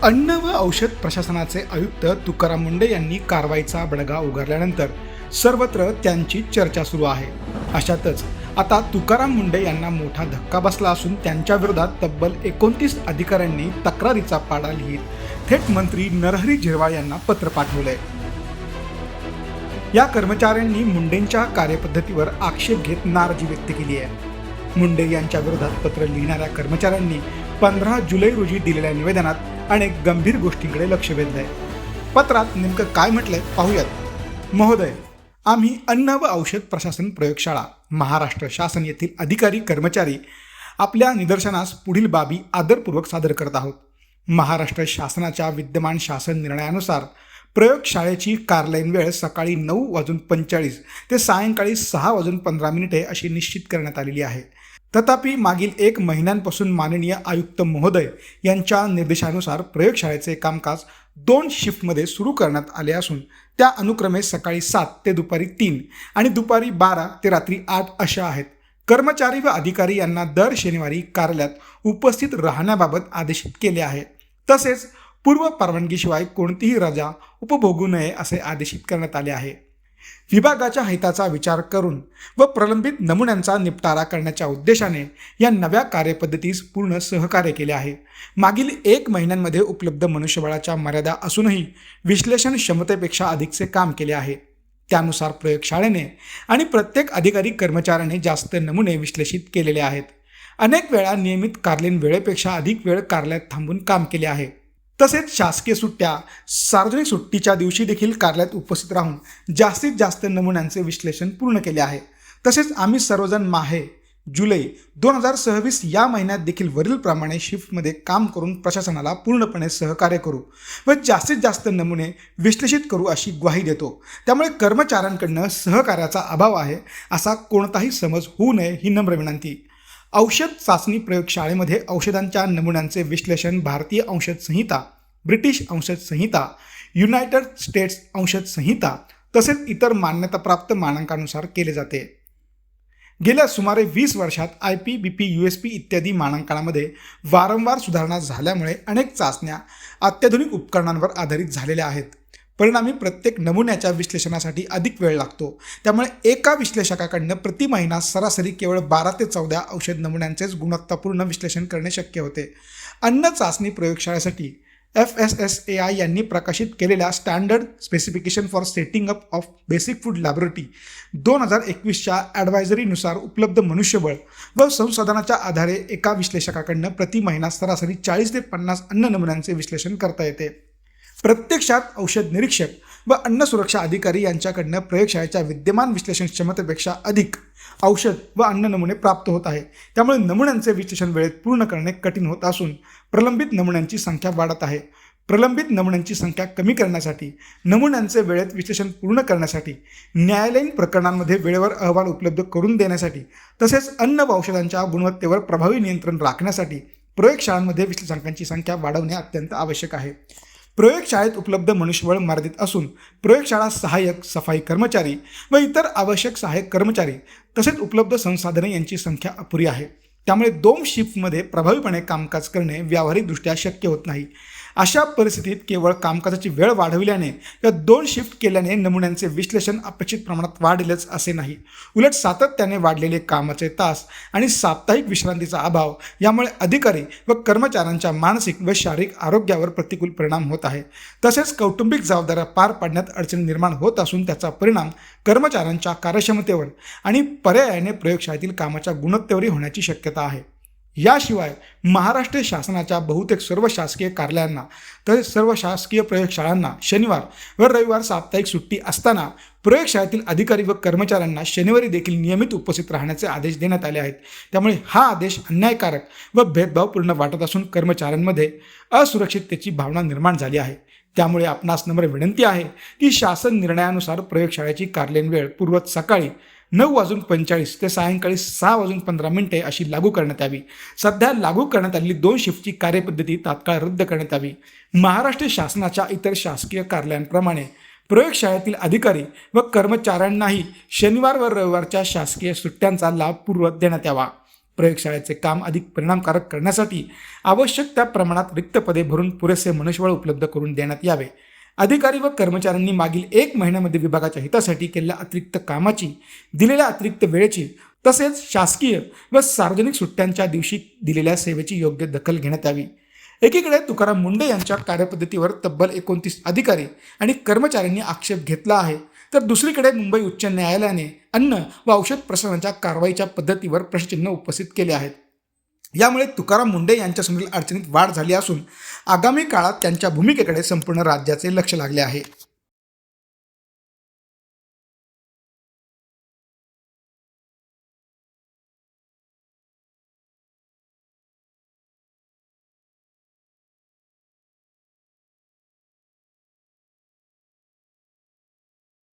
अन्न व औषध प्रशासनाचे आयुक्त तुकाराम मुंढे यांनी कारवाईचा बडगा उगारल्यानंतर सर्वत्र त्यांची चर्चा सुरू आहे. अशातच आता तुकाराम मुंढे यांना मोठा धक्का बसला असून त्यांच्या विरोधात तब्बल 29 अधिकाऱ्यांनी तक्रारीचा पाडा लिहित थेट मंत्री नरहरी झिरवाळ यांना पत्र पाठवले. या कर्मचाऱ्यांनी मुंडेंच्या कार्यपद्धतीवर आक्षेप घेत नाराजी व्यक्त केली आहे. मुंडे यांच्या विरोधात पत्र लिहिणाऱ्या कर्मचाऱ्यांनी 15 जुलै रोजी दिलेल्या निवेदनात अनेक गंभीर गोष्टींकडे लक्ष वेधलंय. पत्रात नेमकं काय म्हटलंय पाहूयात. महोदय, आम्ही अन्न व औषध प्रशासन प्रयोगशाळा महाराष्ट्र शासन येथील अधिकारी कर्मचारी आपल्या निदर्शनास पुढील बाबी आदरपूर्वक सादर करत आहोत. महाराष्ट्र शासनाच्या विद्यमान शासन निर्णयानुसार प्रयोगशाळेची कार्यालयीन वेळ सकाळी 9:45 ते सायंकाळी 6:15 अशी निश्चित करण्यात आलेली आहे. तथापि मागील 1 महिन्यांपासून माननीय आयुक्त महोदय यांच्या निर्देशानुसार प्रयोगशाळेचे कामकाज 2 शिफ्टमध्ये सुरू करण्यात आले असून त्या अनुक्रमे सकाळी 7 ते दुपारी 3 आणि दुपारी 12 ते रात्री 8 अशा आहेत. कर्मचारी व अधिकारी यांना दर शनिवारी कार्यालयात उपस्थित राहण्याबाबत आदेशित केले आहे. तसेच पूर्व परवानगीशिवाय कोणतीही रजा उपभोगू नये असे आदेशित करण्यात आले आहे. विभागाच्या हिताचा विचार करून व प्रलंबित नमुन्यांचा निपटारा करण्याच्या उद्देशाने या नव्या कार्यपद्धतीस पूर्ण सहकार्य केले आहे. मागील 1 महिन्यांमध्ये उपलब्ध मनुष्यबळाच्या मर्यादा असूनही विश्लेषण क्षमतेपेक्षा अधिकचे काम केले आहे. त्यानुसार प्रयोगशाळेने आणि प्रत्येक अधिकारी कर्मचाऱ्याने जास्त नमुने विश्लेषित केलेले आहेत. अनेक वेळा नियमित कार्यालयीन वेळेपेक्षा अधिक वेळ कार्यालयात थांबून काम केले आहे. तसेच शासकीय सुट्ट्या, सार्वजनिक सुट्टीच्या दिवशी देखील कार्यालयात उपस्थित राहून जास्तीत जास्त नमुन्यांचे विश्लेषण पूर्ण केले आहे. तसेच आम्ही सर्वजण माहे जुलै 2026 या महिन्यात देखील वरीलप्रमाणे शिफ्टमध्ये काम करून प्रशासनाला पूर्णपणे सहकार्य करू व जास्तीत जास्त नमुने विश्लेषित करू अशी ग्वाही देतो. त्यामुळे कर्मचाऱ्यांकडनं सहकार्याचा अभाव आहे असा कोणताही समज होऊ नये ही नम्र विनंती. औषध चाचणी प्रयोगशाळेमध्ये औषधांच्या नमुन्यांचे विश्लेषण भारतीय औषध संहिता, ब्रिटिश औषध संहिता, युनायटेड स्टेट्स औषध संहिता तसेच इतर मान्यताप्राप्त मानकांनुसार केले जाते. गेल्या सुमारे 20 वर्षात IPBP, USP इत्यादी मानांकनामध्ये वारंवार सुधारणा झाल्यामुळे अनेक चाचण्या अत्याधुनिक उपकरणांवर आधारित झालेल्या आहेत. परिणामी प्रत्येक नमुन्याच्या विश्लेषणासाठी अधिक वेळ लागतो. त्यामुळे एका विश्लेषकाकडनं प्रति महिना सरासरी केवळ 12 ते 14 औषध नमुन्यांचेच गुणवत्तापूर्ण विश्लेषण करणे शक्य होते. अन्न चाचणी प्रयोगशाळेसाठी FSSAI यांनी प्रकाशित केलेल्या standard specification for setting up of basic food laboratory 2021च्या ॲडवायझरीनुसार उपलब्ध मनुष्यबळ व संसाधनाच्या आधारे एका विश्लेषकाकडनं प्रति महिना सरासरी 40 ते 50 अन्न नमुन्यांचे विश्लेषण करता येते. प्रत्यक्षात औषध निरीक्षक व अन्न सुरक्षा अधिकारी यांच्याकडनं प्रयोगशाळेच्या विद्यमान विश्लेषण क्षमतेपेक्षा अधिक औषध व अन्न नमुने प्राप्त होत आहे. त्यामुळे नमुन्यांचे विश्लेषण वेळेत पूर्ण करणे कठीण होत असून प्रलंबित नमुन्यांची संख्या वाढत आहे. प्रलंबित नमुन्यांची संख्या कमी करण्यासाठी, नमुन्यांचे वेळेत विश्लेषण पूर्ण करण्यासाठी, न्यायालयीन प्रकरणांमध्ये वेळेवर अहवाल उपलब्ध करून देण्यासाठी तसेच अन्न व औषधांच्या गुणवत्तेवर प्रभावी नियंत्रण राखण्यासाठी प्रयोगशाळांमध्ये विश्लेषकांची संख्या वाढवणे अत्यंत आवश्यक आहे. प्रयोगशाळेत उपलब्ध मनुष्यबळ मर्यादित असून प्रयोगशाळा सहाय्यक, सफाई कर्मचारी व इतर आवश्यक सहाय्यक कर्मचारी तसेच उपलब्ध संसाधने यांची संख्या अपुरी आहे. त्यामुळे 2 शिफ्टमध्ये प्रभावीपणे कामकाज करणे व्यावहारिकदृष्ट्या शक्य होत नाही. अशा परिस्थितीत केवळ कामकाजाची वेळ वाढविल्याने या 2 शिफ्ट केल्याने नमुन्यांचे विश्लेषण अपेक्षित प्रमाणात वाढेलच असे नाही. उलट सातत्याने वाढलेले कामाचे तास आणि साप्ताहिक विश्रांतीचा अभाव यामुळे अधिकारी व कर्मचाऱ्यांच्या मानसिक व शारीरिक आरोग्यावर प्रतिकूल परिणाम होत आहे. तसेच कौटुंबिक जबाबदाऱ्या पार पाडण्यात अडचणी निर्माण होत असून त्याचा परिणाम कर्मचाऱ्यांच्या कार्यक्षमतेवर आणि पर्यायाने प्रयोगशाळेतील कामाच्या गुणवत्तेवरही होण्याची शक्यता आहे. याशिवाय महाराष्ट्र शासनाच्या बहुतेक सर्व शासकीय कार्यालयांना तसेच सर्व शासकीय प्रयोगशाळांना शनिवार व रविवार साप्ताहिक सुट्टी असताना प्रयोगशाळेतील अधिकारी व कर्मचाऱ्यांना शनिवारी देखील नियमित उपस्थित राहण्याचे आदेश देण्यात आले आहेत. त्यामुळे हा आदेश अन्यायकारक व भेदभावपूर्ण वाटत असून कर्मचाऱ्यांमध्ये असुरक्षिततेची भावना निर्माण झाली आहे. त्यामुळे आपणास नम्र विनंती आहे की शासन निर्णयानुसार प्रयोगशाळेची कार्यालयीन वेळ पूर्वत सकाळी 9:45 ते सायंकाळी 6:15 अशी लागू करण्यात यावी. सध्या लागू करण्यात आलेली 2 शिफ्टची कार्यपद्धती तात्काळ रद्द करण्यात यावी. महाराष्ट्र शासनाच्या इतर शासकीय कार्यालयांप्रमाणे प्रयोगशाळेतील अधिकारी व कर्मचाऱ्यांनाही शनिवार व रविवारच्या शासकीय सुट्ट्यांचा लाभ पूर्वत देण्यात यावा. प्रयोगशाळेचे काम अधिक परिणामकारक करण्यासाठी आवश्यक त्या प्रमाणात रिक्त पदे भरून पुरेसे मनुष्यबळ उपलब्ध करून देण्यात यावे. अधिकारी व कर्मचाऱ्यांनी मागील 1 महिन्यामध्ये विभागाच्या हितासाठी केलेल्या अतिरिक्त कामाची, दिलेल्या अतिरिक्त वेळेची तसेच शासकीय व सार्वजनिक सुट्ट्यांच्या दिवशी दिलेल्या सेवेची योग्य दखल घेण्यात यावी. एकीकडे तुकाराम मुंढे यांच्या कार्यपद्धतीवर तब्बल 29 अधिकारी आणि कर्मचाऱ्यांनी आक्षेप घेतला आहे, तर दुसरीकडे मुंबई उच्च न्यायालयाने अन्न व औषध प्रशासनाच्या कारवाईच्या पद्धतीवर प्रश्नचिन्ह उपस्थित केले आहेत. यामुळे तुकाराम मुंढे यांच्यासमोरील अडचणीत वाढ झाली असून आगामी काळात त्यांच्या भूमिकेकडे संपूर्ण राज्याचे लक्ष लागले आहे.